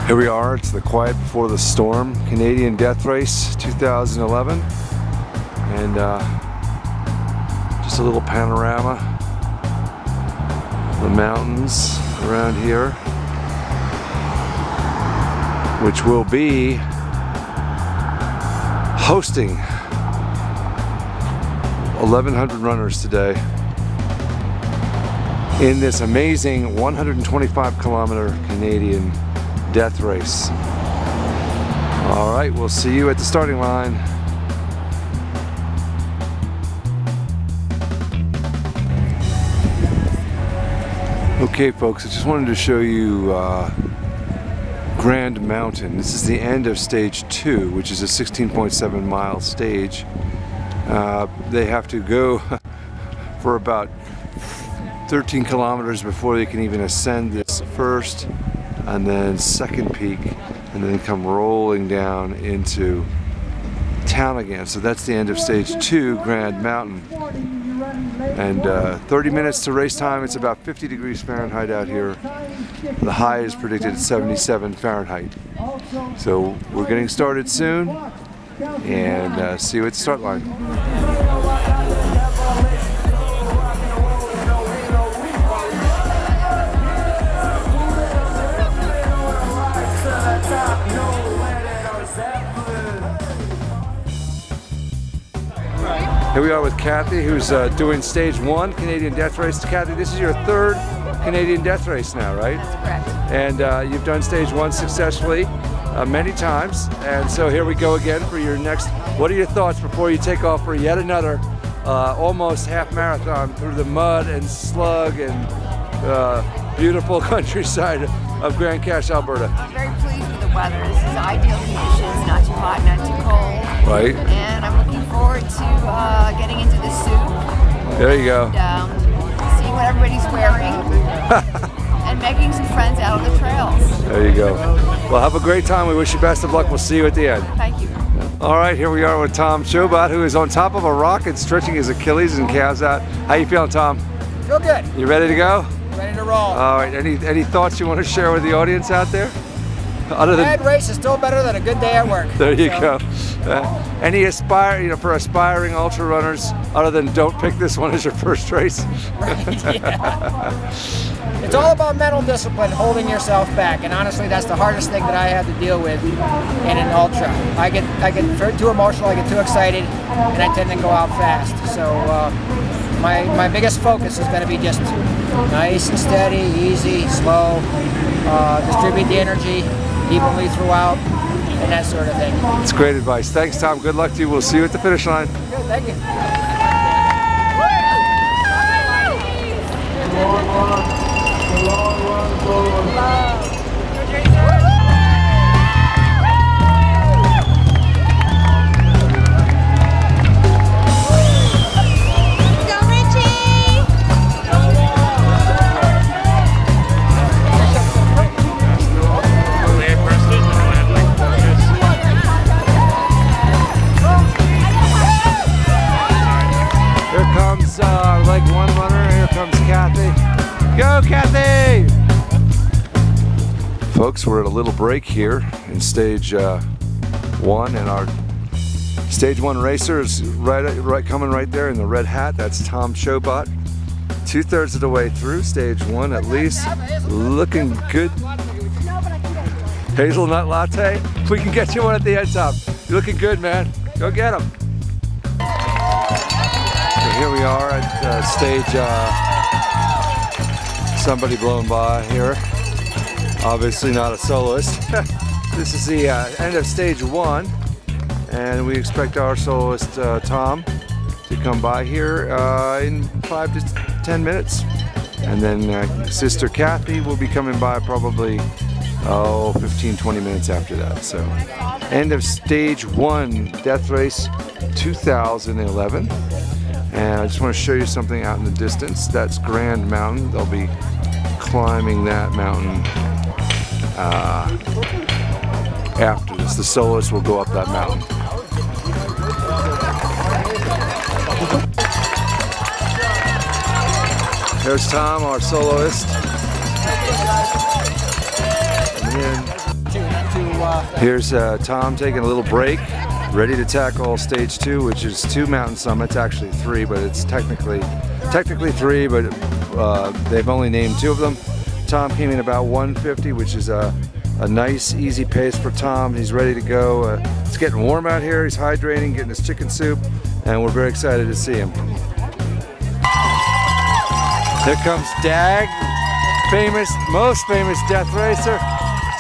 Here we are, it's the Quiet Before the Storm Canadian Death Race 2011, and just a little panorama of the mountains around here, which will be hosting 1,100 runners today in this amazing 125-kilometer Canadian death race. All right, we'll see you at the starting line. Okay folks, I just wanted to show you Grand Mountain. This is the end of stage 2, which is a 16.7 mile stage. They have to go for about 13 kilometers before they can even ascend this first and then second peak, and then come rolling down into town again. So that's the end of stage 2, Grand Mountain. And 30 minutes to race time. It's about 50 degrees Fahrenheit out here. The high is predicted at 77 Fahrenheit. So we're getting started soon, and see you at the start line. Here we are with Kathy, who's doing stage 1 Canadian Death Race. Kathy, this is your 3rd Canadian Death Race now, right? That's correct. And you've done stage 1 successfully many times. And so here we go again for your next. What are your thoughts before you take off for yet another almost half marathon through the mud and slug and beautiful countryside of Grande Cache, Alberta? I'm very pleased with the weather. This is ideal conditions, not too hot, not too cold. Right. And I'm looking forward to getting into the soup. There you go. And seeing what everybody's wearing and making some friends out on the trails. There you go. Well, have a great time. We wish you best of luck. We'll see you at the end. Thank you. All right, here we are with Tom Shobot, who is on top of a rock and stretching his Achilles and calves out. How you feeling, Tom? Feel good. You ready to go? Ready to roll. All right. Any thoughts you want to share with the audience out there? Other than bad race is still better than a good day at work. There you go. Any for aspiring ultra runners, other than don't pick this one as your first race? Right, yeah. It's all about mental discipline, holding yourself back, and honestly, that's the hardest thing that I have to deal with in an ultra. I get too emotional, I get too excited, and I tend to go out fast. So my biggest focus is going to be just nice and steady, easy, slow, distribute the energy evenly throughout, and that sort of thing. It's great advice. Thanks, Tom. Good luck to you. We'll see you at the finish line. Good, thank you. Go, Kathy! Folks, we're at a little break here in stage 1, and our stage 1 racer is coming right there in the red hat. That's Tom Shobot. 2/3 of the way through stage 1 at least. Looking good. Hazelnut latte? We can get you one at the end, Tom. You're looking good, man. Go get them. So here we are at stage somebody blowing by here. Obviously not a soloist. This is the end of stage 1, and we expect our soloist Tom to come by here in 5 to 10 minutes. And then Sister Kathy will be coming by probably 15-20 minutes after that. So end of stage 1 Death Race 2011. And I just want to show you something out in the distance. That's Grand Mountain. They'll be climbing that mountain after this. The soloist will go up that mountain. There's Tom, our soloist. And then Here's Tom taking a little break, ready to tackle stage 2, which is 2 mountain summits, actually 3, but it's technically 3, but they've only named 2 of them. Tom came in about 150, which is a nice, easy pace for Tom. He's ready to go. It's getting warm out here. He's hydrating, getting his chicken soup, and we're very excited to see him. Here comes Dag, most famous death racer.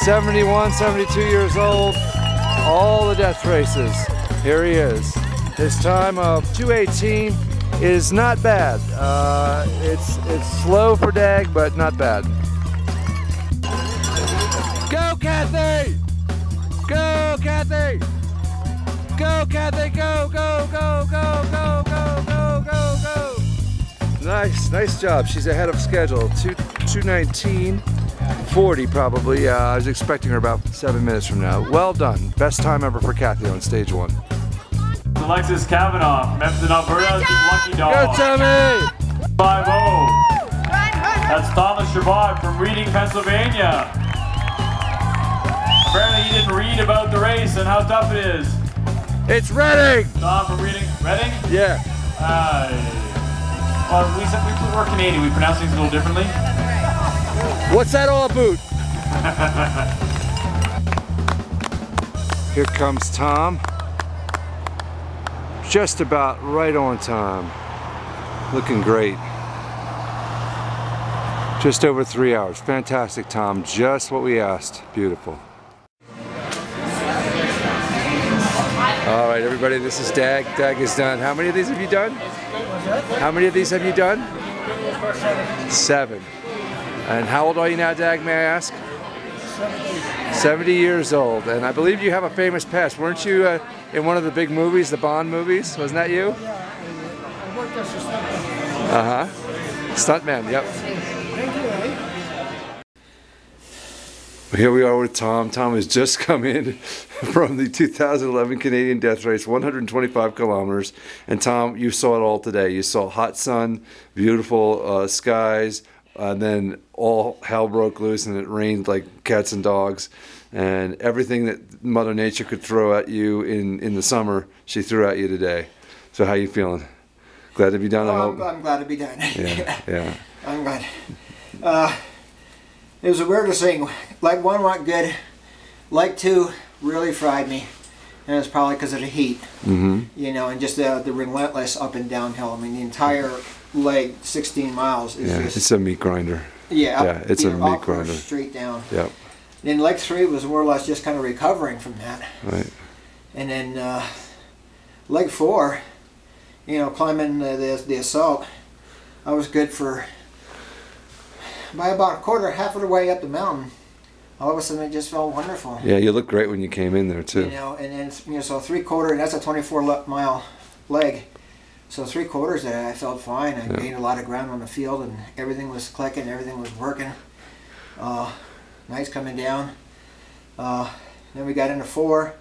71, 72 years old, all the death races. Here he is. His time of 2:18 is not bad. It's slow for Dag, but not bad. Go, Kathy! Go, Kathy! Go, Kathy! Go, go, go, go, go, go, go, go, go! Nice job. She's ahead of schedule. 2:19:40 probably. I was expecting her about 7 minutes from now. Well done. Best time ever for Kathy on stage 1. Alexis Kavanaugh from Edmonton, Alberta, Lucky Dog. Go, Tommy! 5-0. That's Thomas Shabbat from Reading, Pennsylvania. Apparently he didn't read about the race and how tough it is. It's Reading! Tom from Reading? Yeah. Well, we're Canadian. We pronounce things a little differently. What's that all about? Here comes Tom. Just about right on time. Looking great. Just over 3 hours. Fantastic, Tom. Just what we asked. Beautiful. All right, everybody, this is Dag. Dag is done. How many of these have you done? How many of these have you done? 7. And how old are you now, Dag, may I ask? 70 years old. And I believe you have a famous past. Weren't you in one of the big movies, the Bond movies? Wasn't that you? Yeah, I worked as a stuntman. Uh-huh. Stuntman, yep. Thank you, eh? Here we are with Tom. Tom has just come in from the 2011 Canadian Death Race, 125 kilometers. And Tom, you saw it all today. You saw hot sun, beautiful skies, and then all hell broke loose and it rained like cats and dogs. And everything that Mother Nature could throw at you in the summer, she threw at you today. So how you feeling? Glad to be done, I hope? I'm glad to be done. Yeah, yeah. I'm glad. It was the weirdest thing. Leg 1 went good. Leg 2 really fried me. And it's probably because of the heat. Mm-hmm. You know, and just the relentless up and downhill. I mean, the entire leg, 16 miles, is just... It's a meat grinder. Yeah, it's a meat grinder. Straight down. Yep. Then leg 3 was more or less just kind of recovering from that. Right. And then leg 4, you know, climbing the assault, I was good for... By about half of the way up the mountain, all of a sudden it just felt wonderful. Yeah, you look great when you came in there too. You know, and then so 3/4, and that's a 24-mile leg. So 3/4 of that I felt fine. I gained a lot of ground on the field, and everything was clicking, everything was working. Nice coming down. Then we got into 4.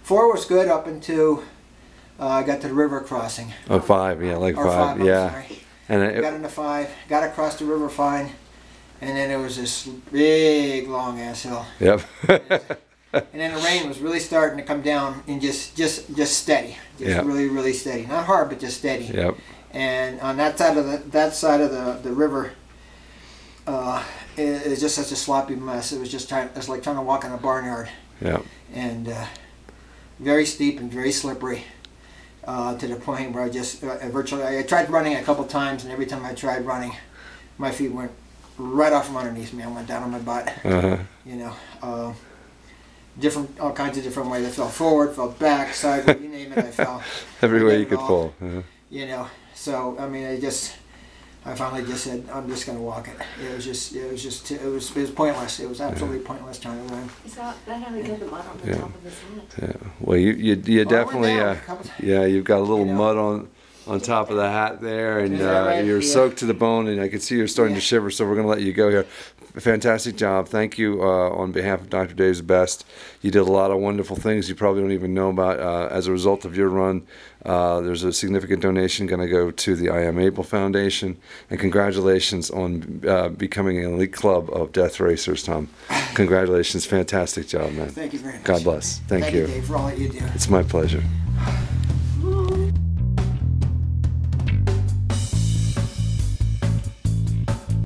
4 was good up until I got to the river crossing. Oh, 5, yeah, like 5, yeah. Sorry. And got into 5, got across the river fine, and then it was this big long ass hill. Yep. And then the rain was really starting to come down, and just steady, really steady. Not hard, but just steady. Yep. And on that side of the river, it was just such a sloppy mess. It was just it's like trying to walk in a barnyard. Yep. And very steep and very slippery. To the point where I just I tried running a couple times, and every time I tried running, my feet went right off from underneath me. I went down on my butt. You know, all kinds of different ways. I fell forward, fell back, sideways, you name it, I fell. Every way you could fall. You know, so I mean, I finally just said, I'm just going to walk it. It was pointless. It was absolutely pointless trying to run. Is that how they get the mud on the top of his head? Yeah. Well, you definitely, you've got a little mud on top of the hat there, and you're soaked to the bone, and I can see you're starting to shiver, so we're going to let you go here. fantastic job. Thank you on behalf of Dr. Dave's Best. You did a lot of wonderful things you probably don't even know about. As a result of your run, there's a significant donation going to go to the I Am Able Foundation. And congratulations on becoming an elite club of death racers, Tom. Congratulations. Fantastic job, man. Thank you very much. God bless. Thank you. Thank you, Dave, for all that you do. It's my pleasure.